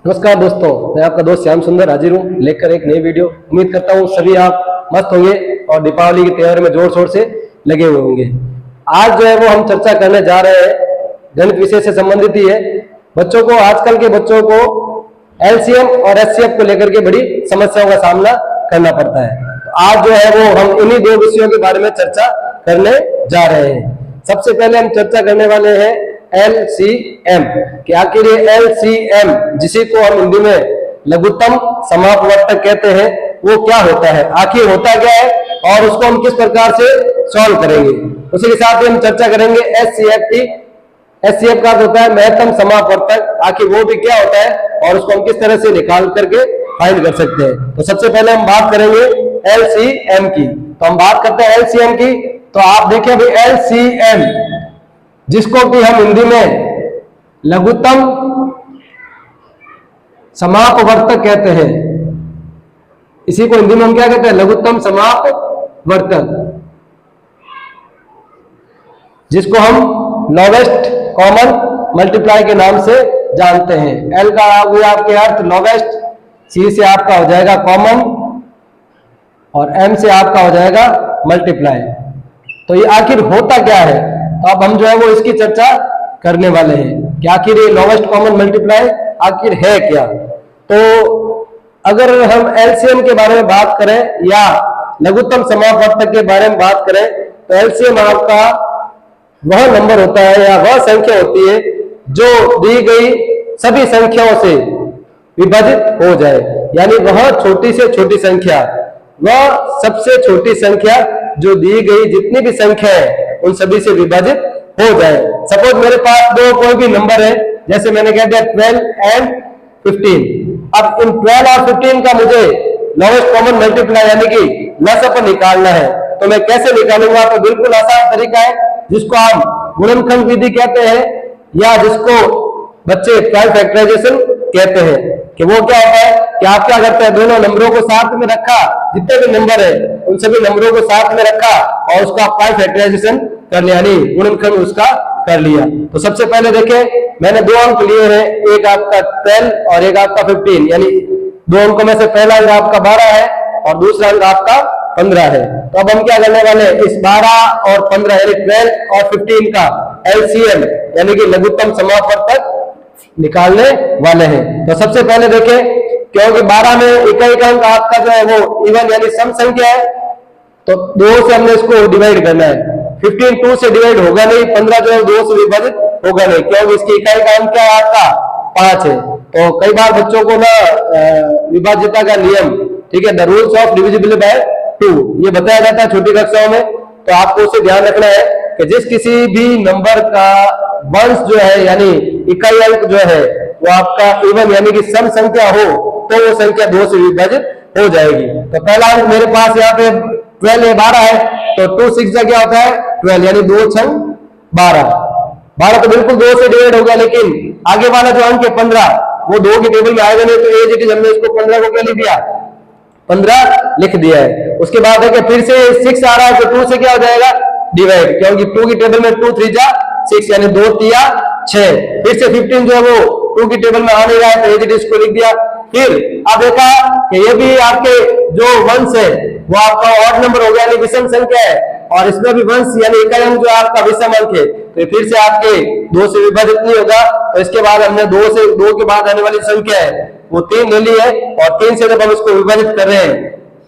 नमस्कार दोस्तों, मैं आपका दोस्त श्याम सुंदर हाजिर हूँ लेकर एक नई वीडियो। उम्मीद करता हूँ सभी आप मस्त होंगे और दीपावली के त्योहार में जोर शोर से लगे हुए होंगे। आज जो है वो हम चर्चा करने जा रहे हैं गणित विषय से संबंधित ही है। बच्चों को, आजकल के बच्चों को एलसीएम और एचसीएफ को लेकर के बड़ी समस्याओं का सामना करना पड़ता है। तो आज जो है वो हम इन्हीं दो विषयों के बारे में चर्चा करने जा रहे हैं। सबसे पहले हम चर्चा करने वाले हैं LCM कि आखिर ये LCM, जिसे को हम हिंदी में लघुत्तम समापवर्तक कहते हैं, वो क्या होता है, आखिर होता क्या है और उसको हम किस प्रकार से सॉल्व करेंगे। उसी के साथ ही हम चर्चा करेंगे SCF की। SCF का होता है महत्तम समापवर्तक, आखिर वो भी क्या होता है और उसको हम किस तरह से निकाल करके फाइंड कर सकते हैं। तो सबसे पहले हम बात करेंगे LCM की। तो हम बात करते हैं LCM की। तो आप देखिए भाई, LCM जिसको कि हम हिंदी में लघुत्तम समापवर्तक कहते हैं, इसी को हिंदी में हम क्या कहते हैं, लघुत्तम समापवर्तक, जिसको हम लोवेस्ट कॉमन मल्टीप्लाई के नाम से जानते हैं। L का हुआ आपके अर्थ लोवेस्ट, C से आपका हो जाएगा कॉमन और M से आपका हो जाएगा मल्टीप्लाई। तो ये आखिर होता क्या है, तो अब हम जो है वो इसकी चर्चा करने वाले हैं कि आखिर ये लोवेस्ट कॉमन मल्टीप्लाई आखिर है क्या। तो अगर हम एलसीएम के बारे में बात करें या लघुत्तम समापवर्तक के बारे में बात करें, तो एलसीएम आपका वह नंबर होता है या वह संख्या होती है जो दी गई सभी संख्याओं से विभाजित हो जाए, यानी वह छोटी से छोटी संख्या, वह सबसे छोटी संख्या जो दी गई जितनी भी संख्या है उन सभी से विभाजित हो जाए। सपोज मेरे पास दो कोई भी नंबर है, जैसे मैंने कह दिया 12 एंड 15। अब इन 12 और 15 का मुझे लोवेस्ट कॉमन मल्टीप्लाई यानी कि लसाअ निकालना है। तो मैं कैसे निकालूंगा, तो बिल्कुल आसान तरीका है, जिसको हम गुणनखंड विधि कहते हैं या जिसको बच्चे प्राइम फैक्टराइजेशन कहते हैं। कि वो क्या होता है कि आप क्या करते हैं, दोनों नंबरों को साथ में रखा, जितने भी नंबर है उन सभी नंबरों को साथ में रखा और उसका प्राइम फैक्टराइजेशन कर लिया, यानी गुणनखंड उसका कर लिया। तो सबसे पहले देखें, मैंने दो अंक लिए हैं, एक आपका 12 और एक आपका 15, यानी दो अंकों में से पहला अंक आपका 12 है और दूसरा अंक आपका 15 है। तो अब हम क्या करने वाले हैं, इस 12 और 15 यानी 12 और 15 का एलसीएम यानी कि लघुत्तम समापवर्तक निकालने वाले हैं। तो सबसे पहले देखें, क्योंकि 12 में इकाई का अंक आपका जो है वो इवन यानी सम संख्या है, तो 2 से हमने इसको डिवाइड करना है। 15 2 से डिवाइड होगा नहीं, 15 जो है 2 से विभाजित होगा नहीं, क्योंकि इसकी इकाई का अंक क्या है आपका 5 है। तो कई बार बच्चों को ना विभाज्यता का नियम, ठीक है, the rules of divisible by 2, ये बताया जाता है छोटी कक्षाओं में। तो आपको उसे ध्यान रखना है कि जिस किसी भी नंबर का वंश जो है यानी इकाई अंक जो है वो आपका इवन यानी कि सम संख्या हो, तो वो संख्या 2 से विभाजित हो जाएगी। तो पहला अंक मेरे पास यहाँ पे 12 है, तो 2 6 क्या होता है 12, यानी 2 6 12। 12 तो बिल्कुल 2 से डिवाइड होगा, लेकिन आगे वाला जो अंक है 15 वो 2 की टेबल में आएगा नहीं, तो एज इट इज हमने इसको 15 को क्या लिख दिया, 15 लिख दिया है। उसके बाद है कि फिर से 6 आ रहा है, तो 2 से क्या हो जाएगा डिवाइड, क्योंकि 2 की टेबल में 2 3 जा 6 यानी 2 3 6। फिर से 15 जो है वो 2 की टेबल में आ नहीं रहा है, तो एज इट इज को लिख दिया। फिर आप देखा कि ये भी आपके जो वंश है वो आपका ऑड नंबर हो गया यानी विषम संख्या है, और इसमें भी वंश यानी इकाई अंक जो आपका विषम अंक है, तो फिर से आपके 2 से विभाजित नहीं होगा। तो इसके बाद हमने 2 के बाद आने वाली संख्या है वो 3 ले ली है, और 3 से जब हम इसको विभाजित कर रहे हैं,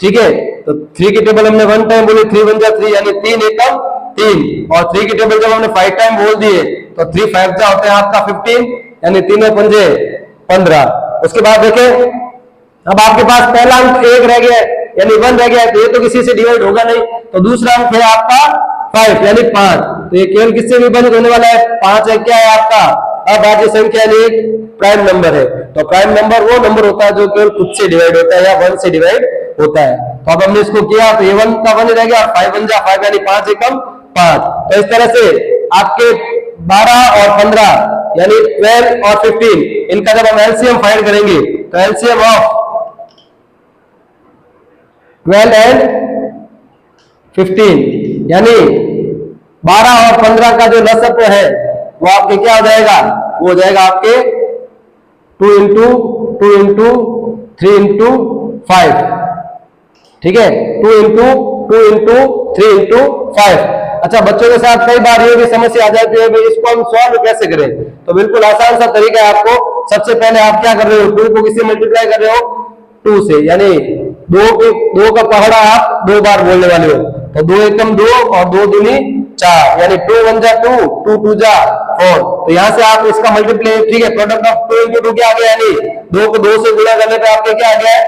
ठीक है, तो 3 की टेबल हमने 1 टाइम बोली, 3 1 जा 3 यानी 3 एकम 3, और 3 की टेबल जब हमने 5 टाइम बोल दिए तो 3 5 जा होते हैं आपका 15, यानी 3 में 5 15। उसके बाद देखें, अब आपके पास पहला अंक 1 रह गया है यानी 1 रह गया है, तो ये तो किसी से डिवाइड होगा नहीं। तो दूसरा अंक है आपका 5 यानी 5, तो ये केवल किससे विभाजित होने वाला है, 5 है, क्या है आपका अभाज्य संख्या यानी एक प्राइम नंबर है। तो प्राइम नंबर वो नंबर होता है जो केवल खुद से डिवाइड होता है या 1 से डिवाइड होता है। तो अब हमने इसको किया, तो ये 1 का 1 रह गया, 5 1 जा 5 यानी 5 एकम 5। तो इस तरह से आपके 12 और 15 यानी 12 और 15, इनका जब हम एलसीएम फाइंड करेंगे, तो एलसीएम ऑफ 12 एंड 15 यानी 12 और 15 का जो लसाअ है वो आपके क्या हो जाएगा, वो हो जाएगा आपके 2 into 2 इंटू 3 इंटू 5, ठीक है, 2 इंटू 3 इंटू 5। अच्छा, बच्चों के साथ कई बार ये भी समस्या आ जाती है, इसको हम सॉल्व कैसे करें? तो बिल्कुल आसान सा तरीका है आपको। सबसे पहले आप क्या कर रहे हो, 2 को किससे मल्टीप्लाई कर रहे हो? 2 से, यानी 2 का पहाड़ा आप 2 बार बोलने वाले हो। तो 2 एकम 2 और 2 दूनी 4, यानी 2 1 जा 2, 2 2 जा 4। तो यहाँ से आप इसका मल्टीप्लाई, ठीक है, प्रोडक्ट ऑफ 2 इंटू 2 क्या आ गया, यानी 2 को 2 से गुणा करने पे आपके क्या आ गया,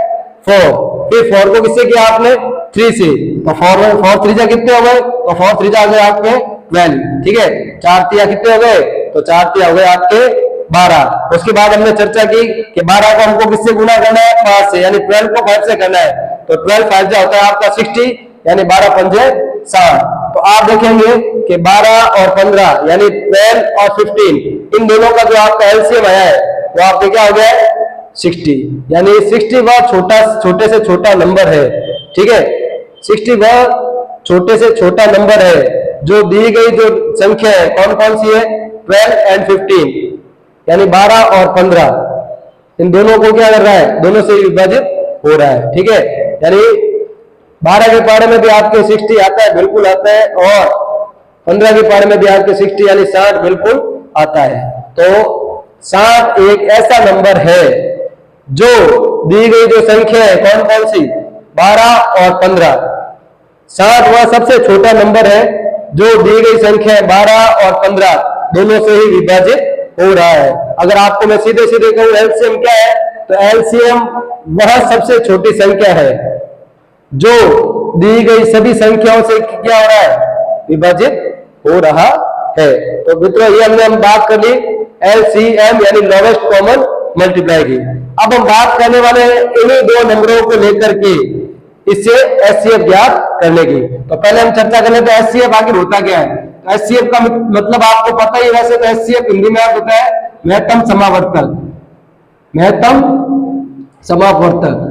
4। फिर 4 को किससे किया आपने? 3 से। तो 4 3 जा कितने हो गए? तो 4 3 जा आ गए आपके 12, ठीक है। 4 3 कितने हो गए? तो 4 3 हो गए आपके 12। उसके बाद हमने चर्चा की कि 12 को हमको किससे गुणा करना है? 5 से, यानी 12 को 5 से करना है। तो 12 5 जा होता है आपका 60, यानी 12 पंजे 60। तो आप देखेंगे कि 12 और 15 यानी 12 और 15, इन दोनों का जो आपका एलसीएम आया है वो आपके क्या हो गया है? 60, यानी 60 वह छोटे से छोटा नंबर है, ठीक है। 60 वह छोटे से छोटा नंबर है जो दी गई जो संख्या है, कौन कौन सी है? 12 एंड 15, यानी 12 और 15, इन दोनों को क्या कर रहा है? दोनों से विभाजित हो रहा है, ठीक है। यानी 12 के पारे में भी आपके 60 आता है, बिल्कुल आता है, और 15 के पारे में भी आपके 60 यानी 60 बिल्कुल आता है। तो 60 एक ऐसा नंबर है जो दी गई जो संख्या है, कौन कौन सी? 12 और 15। 60 वह सबसे छोटा नंबर है जो दी गई संख्या है 12 और 15 दोनों से ही विभाजित हो रहा है। अगर आपको मैं सीधे सीधे कहूं एलसीएम क्या है, तो एलसीएम वह सबसे छोटी संख्या है जो दी गई सभी संख्याओं से क्या हो रहा है? विभाजित हो रहा है। तो मित्रों, ये हम बात कर ली एलसीएम यानी लोवेस्ट कॉमन मल्टीप्लाई की। अब हम बात करने वाले हैं इन्हीं 2 नंबरों को लेकर के इससे एचसीएफ ज्ञात करने की। तो पहले हम चर्चा कर लेते हैं एचसीएफ आखिर होता क्या है। तो एचसीएफ का मतलब आपको पता ही, वैसे तो एचसीएफ हिंदी में होता है महत्तम समावर्तक, महत्तम समावर्तक।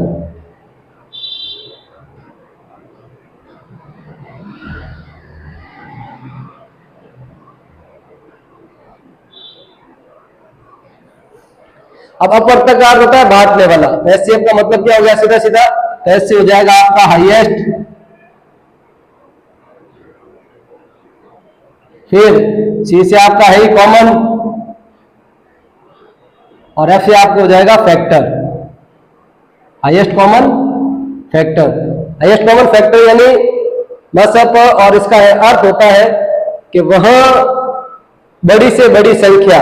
अब अपवर्तक का अर्थ होता है बांटने वाला। एचसीएफ का मतलब क्या हो गया? सीधा सीधा ऐसे हो जाएगा आपका हाईएस्ट, फिर सी से आपका है कॉमन, और एफ से आपको हो जाएगा factor, highest common factor. Highest common factor यानी मसअप, और इसका अर्थ होता है कि वह बड़ी से बड़ी संख्या,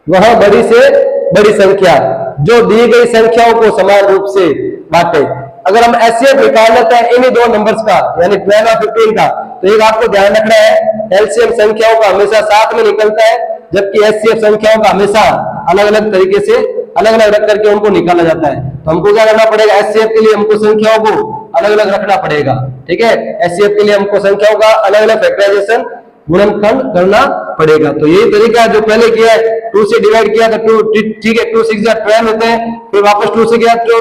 वह बड़ी से बड़ी संख्या जो दी गई संख्याओं को समान रूप से बांटे। अगर हम एचसीएफ निकाल लेते हैं इन्हीं 2 नंबर्स का, यानी 12 और 15 का, तो एक आपको ध्यान रखना है एलसीएम संख्याओं का हमेशा साथ में निकलता है, जबकि एचसीएफ संख्याओं का हमेशा अलग अलग तरीके से अलग अलग रख करके उनको निकाला जाता है। तो हमको क्या करना पड़ेगा? एचसीएफ के लिए हमको संख्याओं को अलग अलग रखना पड़ेगा, ठीक है। एचसीएफ के लिए हमको संख्याओं का अलग अलग फैक्टराइजेशन गुणनखंड करना पड़ेगा। तो यही तरीका जो पहले किया है, 2 से डिवाइड किया तो 2, ठीक है, 2 6 12 होते हैं, फिर वापस 2 से किया तो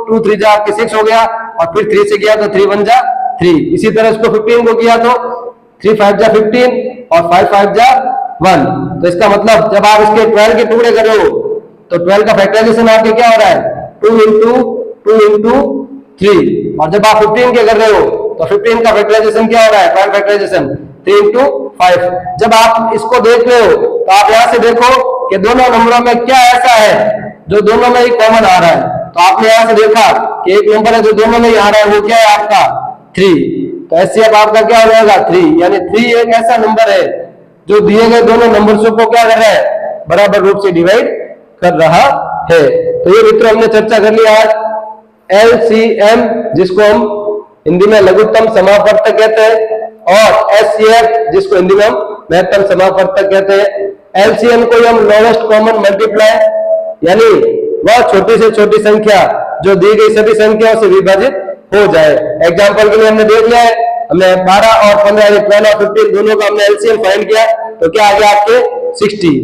2 3 जा आपके 6 हो गया, और फिर 3 से किया तो 3 1 जा 3। इसी तरह इसको 15 को किया तो 3 5 जा 15 और 5 5 जा 1। तो इसका मतलब जब आप इसके 12 के टुकड़े कर रहे हो तो 12 का फैक्टराइजेशन आपके क्या हो रहा है? 2 इंटू 3। और जब आप 15 के कर रहे हो तो 15 का फैक्टराइजेशन क्या हो रहा है? 5 फैक्टराइजेशन 3 इंटू 5। जब आप इसको देख रहे हो तो आप यहां से देखो कि दोनों नंबरों में क्या ऐसा है जो दोनों में ही कॉमन आ रहा है। तो आपने यहां से देखा कि एक नंबर है जो दोनों में ही आ रहा है, वो क्या है आपका? 3। तो एचसीएफ आपका क्या हो जाएगा? 3। यानी 3 एक ऐसा नंबर है जो दिए गए दोनों नंबर्स को क्या कर रहा है? बराबर रूप से डिवाइड कर रहा है। तो ये मित्रों हमने चर्चा कर लिया आज एलसीएम, जिसको हम हिंदी में लघुत्तम समावर्तक कहते हैं, और एचसीएफ जिसको हिंदी में हम महत्तम समावर्तक कहते हैं। एलसीएम को हम लोवेस्ट कॉमन मल्टीप्लाई, यानी वह छोटी से छोटी संख्या जो दी गई सभी संख्याओं से विभाजित हो जाए। एग्जांपल के लिए हमने देख लिया है, हमने 12 और 15 12 और 15 दोनों का हमने एलसीएम फाइंड किया, तो क्या आ गया आपके 60।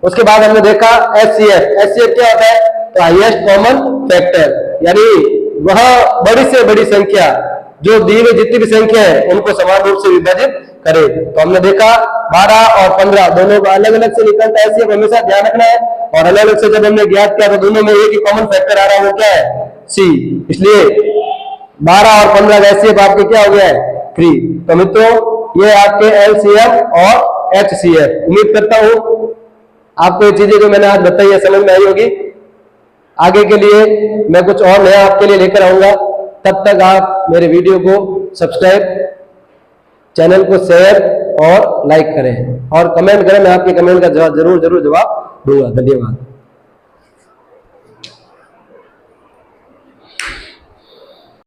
उसके बाद हमने देखा एचसीएफ। एचसीएफ क्या होता है? तो हाईएस्ट कॉमन फैक्टर, यानी वह बड़ी से बड़ी संख्या जो दी गई जितनी भी संख्या है उनको समान रूप से विभाजित करे। तो हमने देखा 12 और 15 दोनों का अलग अलग से निकलता है। एचसीएफ हमेशा ध्यान रखना है और अलग अलग से जब हमने ज्ञात किया तो दोनों में एक ही कॉमन फैक्टर आ रहा है, वो क्या है, सी। इसलिए 12 और 15 का एचसीएफ आपके क्या हो गया है, 3। तो मित्रों ये आपके एलसीएम और एचसीएफ। उम्मीद करता हूं आपको ये चीजें जो मैंने आज बताई है समझ में आई होगी। आगे के लिए मैं कुछ और नया आपके लिए लेकर आऊंगा। तब तक आप मेरे वीडियो को सब्सक्राइब, चैनल को शेयर और लाइक करें और कमेंट करें। मैं आपके कमेंट का जरूर जवाब दूंगा। धन्यवाद।